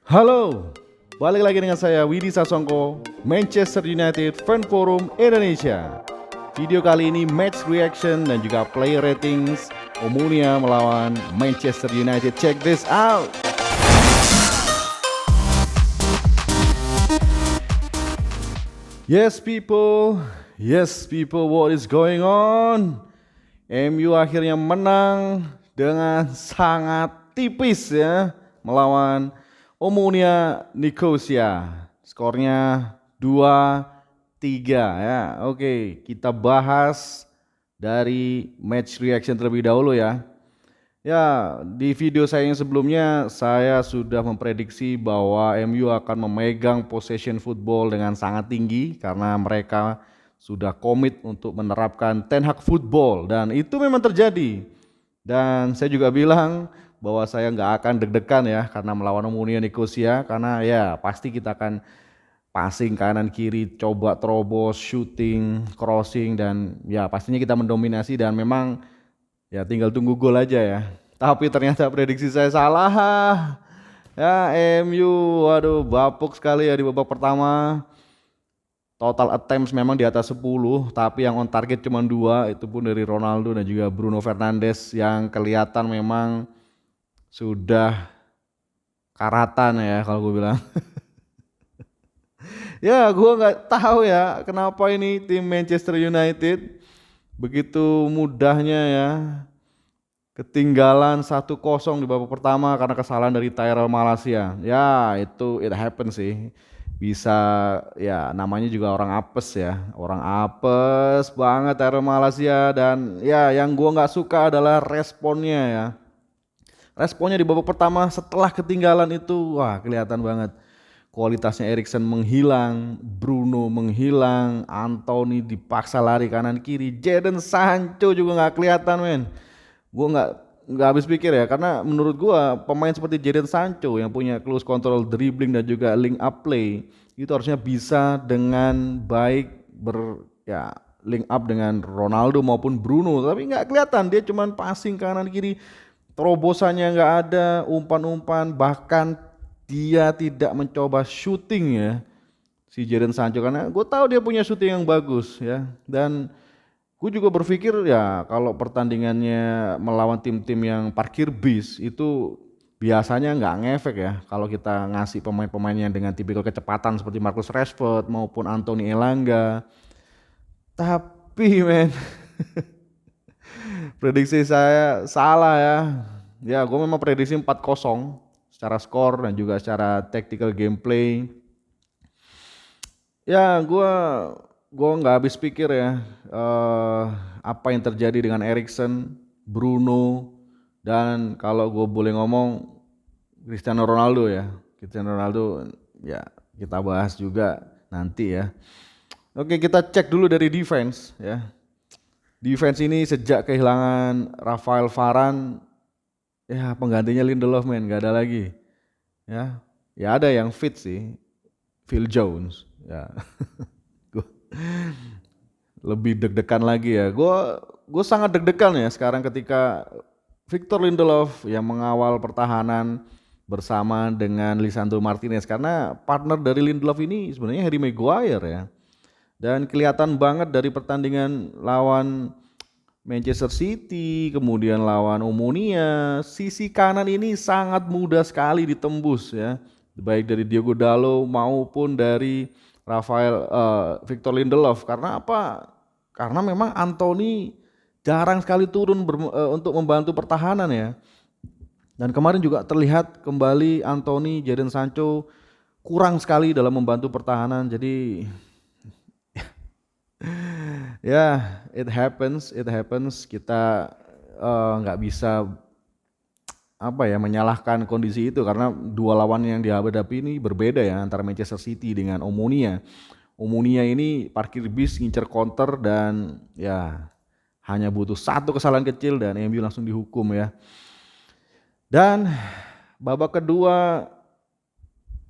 Halo, balik lagi dengan saya Widi Sasongko, Manchester United Fan Forum Indonesia. Video kali ini match reaction dan juga player ratings Omonia melawan Manchester United. Check this out. Yes people, what is going on? MU akhirnya menang dengan sangat tipis ya melawan Omonia Nicosia. Skornya 2-3 ya. Oke, kita bahas dari match reaction terlebih dahulu ya. Ya, di video saya yang sebelumnya saya sudah memprediksi bahwa MU akan memegang possession football dengan sangat tinggi karena mereka sudah komit untuk menerapkan Ten Hag football dan itu memang terjadi. Dan saya juga bilang bahwa saya nggak akan deg-degan ya karena melawan Omonia Nicosia karena ya pasti kita akan passing kanan kiri, coba terobos, shooting, crossing dan ya pastinya kita mendominasi dan memang ya tinggal tunggu gol aja ya. Tapi ternyata prediksi saya salah. Ya MU waduh bapuk sekali ya di babak pertama. Total attempts memang di atas 10, tapi yang on target cuma 2, itu pun dari Ronaldo dan juga Bruno Fernandes yang kelihatan memang sudah karatan ya kalau gue bilang. Ya gue nggak tahu ya kenapa ini tim Manchester United begitu mudahnya ya ketinggalan 1-0 di babak pertama karena kesalahan dari Tyrell Malacia. Ya, itu it happen sih. Bisa ya namanya juga orang apes ya. Orang apes banget Tyrell Malacia dan ya yang gua nggak suka adalah responnya ya. Responnya di babak pertama setelah ketinggalan itu wah kelihatan banget. Kualitasnya Eriksen menghilang, Bruno menghilang, Anthony dipaksa lari kanan kiri, Jadon Sancho juga nggak kelihatan men. Gue nggak habis pikir ya karena menurut gue pemain seperti Jadon Sancho yang punya close control dribbling dan juga link up play itu harusnya bisa dengan baik ya link up dengan Ronaldo maupun Bruno tapi nggak kelihatan dia cuman passing kanan kiri terobosannya nggak ada umpan-umpan bahkan dia tidak mencoba shooting ya si Jadon Sancho karena gue tahu dia punya shooting yang bagus ya dan gue juga berpikir ya kalau pertandingannya melawan tim-tim yang parkir bis itu biasanya nggak ngefek ya kalau kita ngasih pemain-pemain yang dengan tipikal kecepatan seperti Marcus Rashford maupun Anthony Elanga. Tapi men prediksi saya salah ya. Ya gue memang prediksi 4-0 secara skor dan juga secara tactical gameplay. Ya gue nggak habis pikir ya apa yang terjadi dengan Eriksen, Bruno dan kalau gue boleh ngomong Cristiano Ronaldo ya. Cristiano Ronaldo ya kita bahas juga nanti ya. Oke kita cek dulu dari defense ya. Defense ini sejak kehilangan Rafael Varane ya penggantinya Lindelof men nggak ada lagi ya. Ya ada yang fit sih Phil Jones ya. Lebih deg-degan lagi ya. Gue sangat deg-degan ya sekarang ketika Victor Lindelof yang mengawal pertahanan bersama dengan Lisandro Martinez karena partner dari Lindelof ini sebenarnya Harry Maguire ya. Dan kelihatan banget dari pertandingan lawan Manchester City, kemudian lawan Omonia, sisi kanan ini sangat mudah sekali ditembus ya. Baik dari Diogo Dalot maupun dari Victor Lindelof karena apa? Karena memang Anthony jarang sekali turun untuk membantu pertahanan ya. Dan kemarin juga terlihat kembali Anthony, Jadon Sancho kurang sekali dalam membantu pertahanan. Jadi ya it happens. Kita nggak bisa apa ya menyalahkan kondisi itu karena dua lawan yang dihadapi ini berbeda ya antara Manchester City dengan Omonia. Omonia ini parkir bis ngincer counter dan ya hanya butuh satu kesalahan kecil dan MU langsung dihukum ya. Dan babak kedua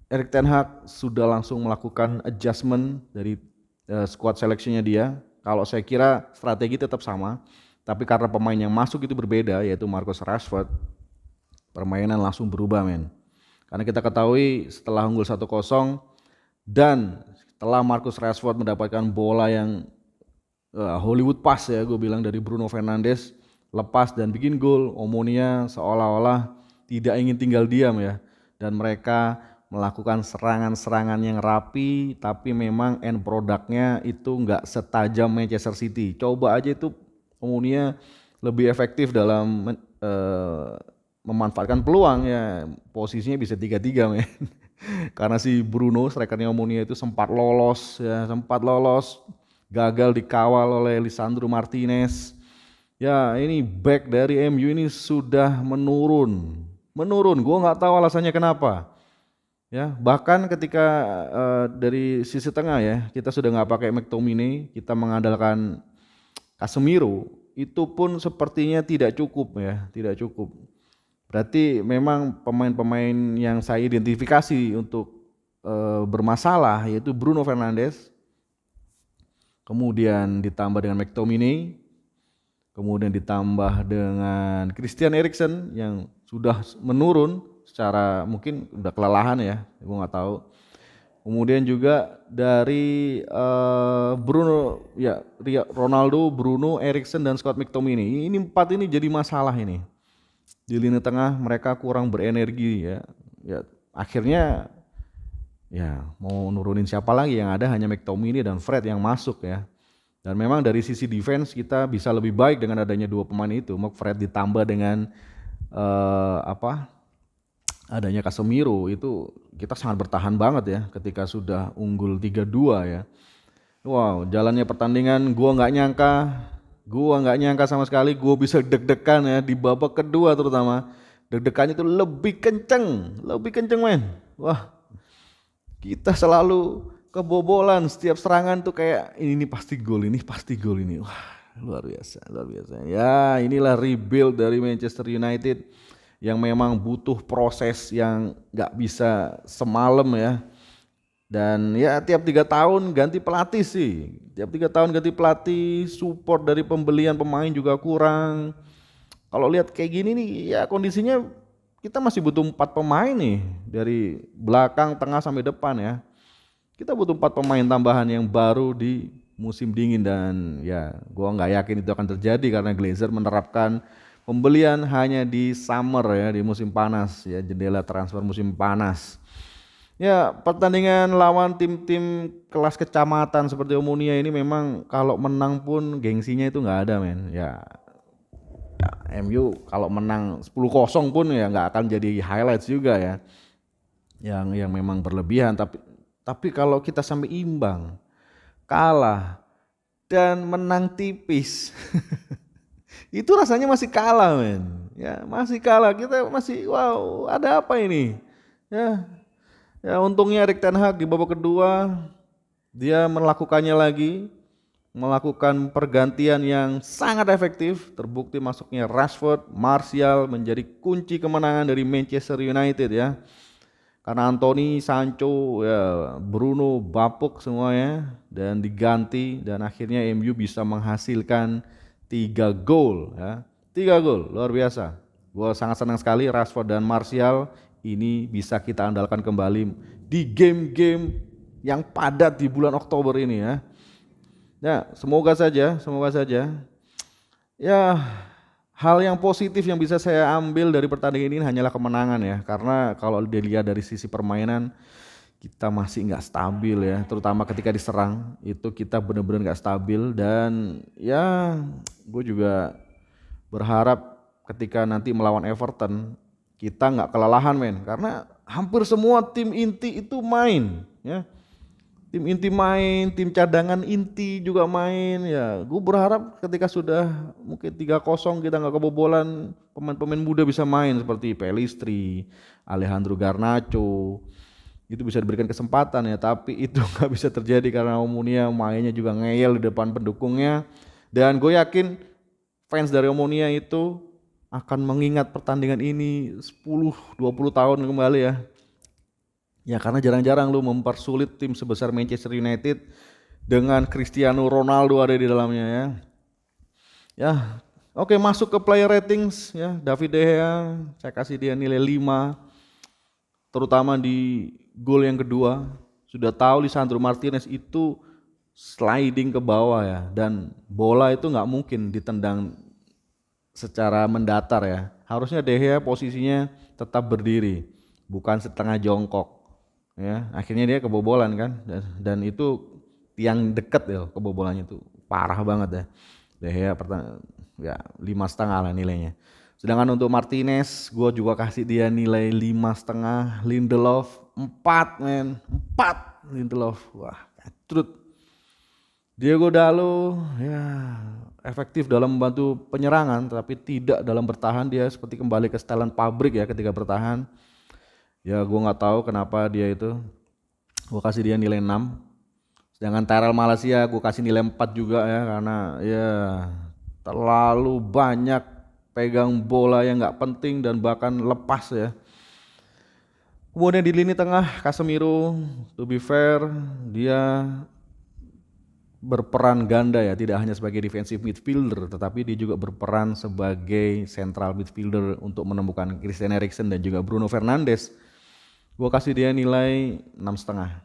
Erik ten Hag sudah langsung melakukan adjustment dari squad seleksinya dia. Kalau saya kira strategi tetap sama, tapi karena pemain yang masuk itu berbeda yaitu Marcus Rashford, permainan langsung berubah men. Karena kita ketahui setelah unggul 1-0 dan setelah Marcus Rashford mendapatkan bola yang Hollywood pass ya, gue bilang dari Bruno Fernandes, lepas dan bikin gol, Omonia seolah-olah tidak ingin tinggal diam ya. Dan mereka melakukan serangan-serangan yang rapi, tapi memang end produknya itu nggak setajam Manchester City. Coba aja itu Omonia lebih efektif dalam memanfaatkan peluang ya, posisinya bisa 3-3 men. Karena si Bruno strikernya Omonia itu sempat lolos, gagal dikawal oleh Lisandro Martinez. Ya ini back dari MU ini sudah menurun. Gue nggak tahu alasannya kenapa. Ya bahkan ketika dari sisi tengah ya kita sudah nggak pakai McTominay, kita mengandalkan Casemiro, itu pun sepertinya tidak cukup ya, tidak cukup. Berarti memang pemain-pemain yang saya identifikasi untuk bermasalah yaitu Bruno Fernandes, kemudian ditambah dengan McTominay, kemudian ditambah dengan Christian Eriksen yang sudah menurun secara mungkin udah kelelahan ya, gue nggak tahu. Kemudian juga dari Bruno ya, Ronaldo, Bruno, Eriksen dan Scott McTominay. Ini 4 ini jadi masalah ini. Di lini tengah mereka kurang berenergi ya. Ya akhirnya ya mau nurunin siapa lagi, yang ada hanya McTominay dan Fred yang masuk ya. Dan memang dari sisi defense kita bisa lebih baik dengan adanya 2 pemain itu. Fred ditambah dengan adanya Casemiro, itu kita sangat bertahan banget ya ketika sudah unggul 3-2 ya. Wow, jalannya pertandingan gua nggak nyangka sama sekali gua bisa deg-degan ya di babak kedua, terutama deg-degannya itu lebih kenceng men. Wah, kita selalu kebobolan setiap serangan tuh kayak ini pasti gol ini. Wah, luar biasa. Ya, inilah rebuild dari Manchester United yang memang butuh proses yang gak bisa semalam ya. Dan ya tiap 3 tahun ganti pelatih sih. Support dari pembelian pemain juga kurang. Kalau lihat kayak gini nih ya kondisinya kita masih butuh 4 pemain nih dari belakang, tengah sampai depan ya. Kita butuh 4 pemain tambahan yang baru di musim dingin, dan ya gua nggak yakin itu akan terjadi karena Glazer menerapkan pembelian hanya di summer ya, di musim panas ya, jendela transfer musim panas. Ya pertandingan lawan tim-tim kelas kecamatan seperti Omonia ini memang kalau menang pun gengsinya itu nggak ada men. Ya MU kalau menang 10-0 pun ya nggak akan jadi highlights juga ya. Yang memang berlebihan, tapi kalau kita sampai imbang, kalah dan menang tipis itu rasanya masih kalah men. Ya masih kalah, kita masih wow, ada apa ini ya untungnya Erik ten Hag di babak kedua dia melakukan pergantian yang sangat efektif. Terbukti masuknya Rashford, Martial menjadi kunci kemenangan dari Manchester United ya. Karena Anthony, Sancho, ya Bruno bapuk semuanya dan diganti, dan akhirnya MU bisa menghasilkan 3 gol ya. 3 gol, luar biasa. Gua sangat senang sekali Rashford dan Martial ini bisa kita andalkan kembali di game-game yang padat di bulan Oktober ini ya. Ya, semoga saja. Ya, hal yang positif yang bisa saya ambil dari pertandingan ini hanyalah kemenangan ya. Karena kalau dilihat dari sisi permainan kita masih nggak stabil ya, terutama ketika diserang itu kita benar-benar nggak stabil. Dan ya gue juga berharap ketika nanti melawan Everton kita nggak kelelahan men, karena hampir semua tim inti itu main ya. Tim inti main, tim cadangan inti juga main ya. Gue berharap ketika sudah mungkin 3-0 kita nggak kebobolan, pemain-pemain muda bisa main seperti Pelistri, Alejandro Garnacho, itu bisa diberikan kesempatan ya. Tapi itu nggak bisa terjadi karena Omonia mainnya juga ngeyel di depan pendukungnya. Dan gue yakin fans dari Omonia itu akan mengingat pertandingan ini 10-20 tahun kembali ya. Ya karena jarang-jarang lu mempersulit tim sebesar Manchester United dengan Cristiano Ronaldo ada di dalamnya ya. Ya, oke, masuk ke player ratings ya. David De Gea saya kasih dia nilai 5. terutama di gol yang kedua. Sudah tahu Lisandro Martinez itu sliding ke bawah ya, dan bola itu nggak mungkin ditendang secara mendatar ya. Harusnya De Gea posisinya tetap berdiri, bukan setengah jongkok. Ya, akhirnya dia kebobolan kan, dan itu tiang dekat ya kebobolannya itu parah banget ya. De Gea ya 5,5 lah nilainya. Sedangkan untuk Martinez, gue juga kasih dia nilai 5,5. Lindelof 4 men, 4 Lindelof, wah kacrut. Diego Dalo ya efektif dalam membantu penyerangan, tapi tidak dalam bertahan. Dia seperti kembali ke setelan pabrik ya ketika bertahan. Ya gue nggak tahu kenapa dia itu. Gue kasih dia nilai 6. Sedangkan Tyrell Malacia gue kasih nilai 4 juga ya, karena ya terlalu banyak pegang bola yang nggak penting dan bahkan lepas ya. Kemudian di lini tengah Casemiro, to be fair dia berperan ganda ya, tidak hanya sebagai defensive midfielder tetapi dia juga berperan sebagai central midfielder untuk menemukan Christian Eriksen dan juga Bruno Fernandes. Gue kasih dia nilai 6,5.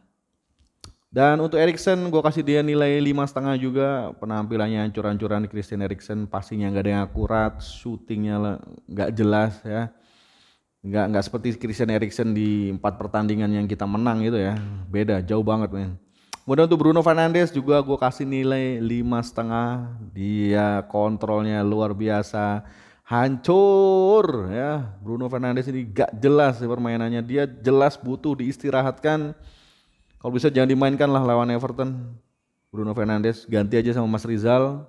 Dan untuk Eriksen gue kasih dia nilai 5,5 juga. Penampilannya hancur-hancuran Christian Eriksen, passingnya nggak ada yang akurat, shootingnya nggak jelas ya. Nggak seperti Christian Eriksen di 4 pertandingan yang kita menang gitu ya. Beda, jauh banget men. Kemudian untuk Bruno Fernandes juga gue kasih nilai 5,5. Dia kontrolnya luar biasa, hancur ya. Bruno Fernandes ini gak jelas permainannya, dia jelas butuh diistirahatkan. Kalau bisa jangan dimainkan lah lawan Everton. Bruno Fernandes ganti aja sama Mas Rizal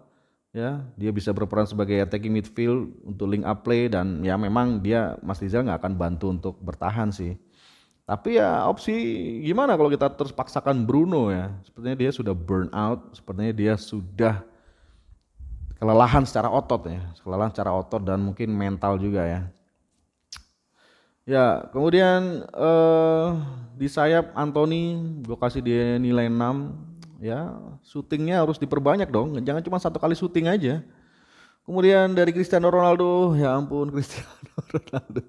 ya, dia bisa berperan sebagai attacking midfield untuk link up play, dan ya memang dia Mas Rizal nggak akan bantu untuk bertahan sih. Tapi ya opsi gimana kalau kita terus paksakan Bruno ya? Sepertinya dia sudah burn out, sepertinya dia sudah kelelahan secara otot ya, dan mungkin mental juga ya. Ya, kemudian di sayap Anthony gue kasih dia nilai 6 ya, syutingnya harus diperbanyak dong, jangan cuma 1 kali syuting aja. Kemudian dari Cristiano Ronaldo, ya ampun Cristiano Ronaldo.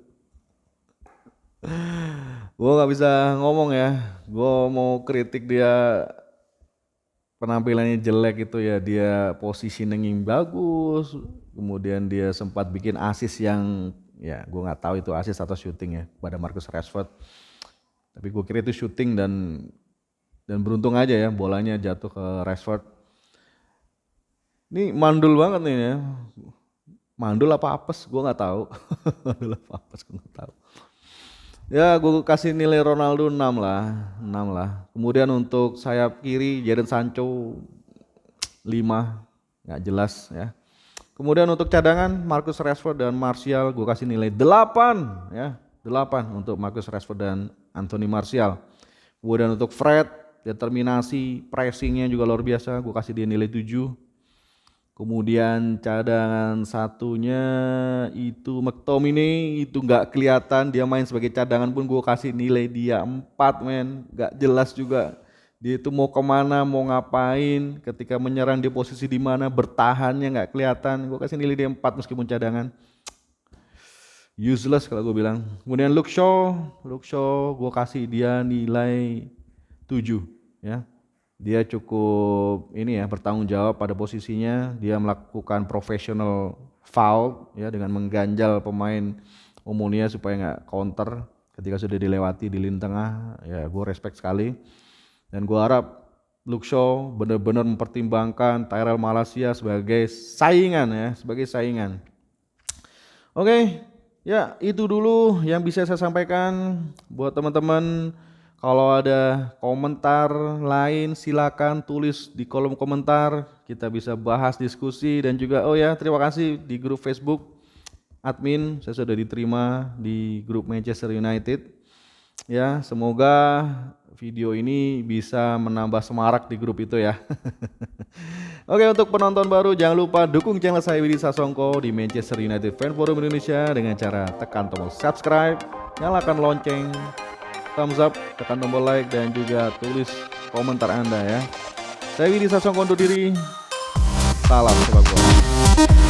Gue nggak bisa ngomong ya, gue mau kritik dia penampilannya jelek itu ya, dia positioning yang bagus, kemudian dia sempat bikin assist yang ya gue nggak tahu itu assist atau shooting ya pada Marcus Rashford, tapi gue kira itu shooting dan beruntung aja ya bolanya jatuh ke Rashford. Ini mandul banget nih ya, mandul apa apes gue nggak tahu. Mandul apa apes gue nggak tahu. Ya gue kasih nilai Ronaldo 6 lah. Kemudian untuk sayap kiri Jadon Sancho 5, nggak jelas ya. Kemudian untuk cadangan Marcus Rashford dan Martial gue kasih nilai 8 ya, 8 untuk Marcus Rashford dan Anthony Martial. Kemudian untuk Fred, determinasi, pressingnya juga luar biasa, gue kasih dia nilai 7. Kemudian cadangan satunya itu McTominay, itu nggak kelihatan dia main sebagai cadangan pun gue kasih nilai dia 4 men, nggak jelas juga. Dia itu mau kemana, mau ngapain, ketika menyerang di posisi di mana, bertahannya nggak kelihatan. Gue kasih nilai dia 4 meskipun cadangan. Useless kalau gue bilang. Kemudian Luke Shaw gue kasih dia nilai 7 ya. Dia cukup ini ya, bertanggung jawab pada posisinya. Dia melakukan professional foul ya dengan mengganjal pemain Omonia supaya nggak counter ketika sudah dilewati di lini tengah. Ya gue respect sekali. Dan gue harap Luke Shaw benar-benar mempertimbangkan Tyrell Malacia sebagai saingan ya, Oke, ya itu dulu yang bisa saya sampaikan buat teman-teman. Kalau ada komentar lain silakan tulis di kolom komentar, kita bisa bahas diskusi. Dan juga oh ya terima kasih di grup Facebook admin, saya sudah diterima di grup Manchester United. Ya semoga video ini bisa menambah semarak di grup itu ya. Oke, untuk penonton baru jangan lupa dukung channel saya Widi Sasongko di Manchester United Fan Forum Indonesia dengan cara tekan tombol subscribe, nyalakan lonceng, thumbs up, tekan tombol like, dan juga tulis komentar Anda ya. Saya Widi Sasongko undur diri. Salam sepak bola.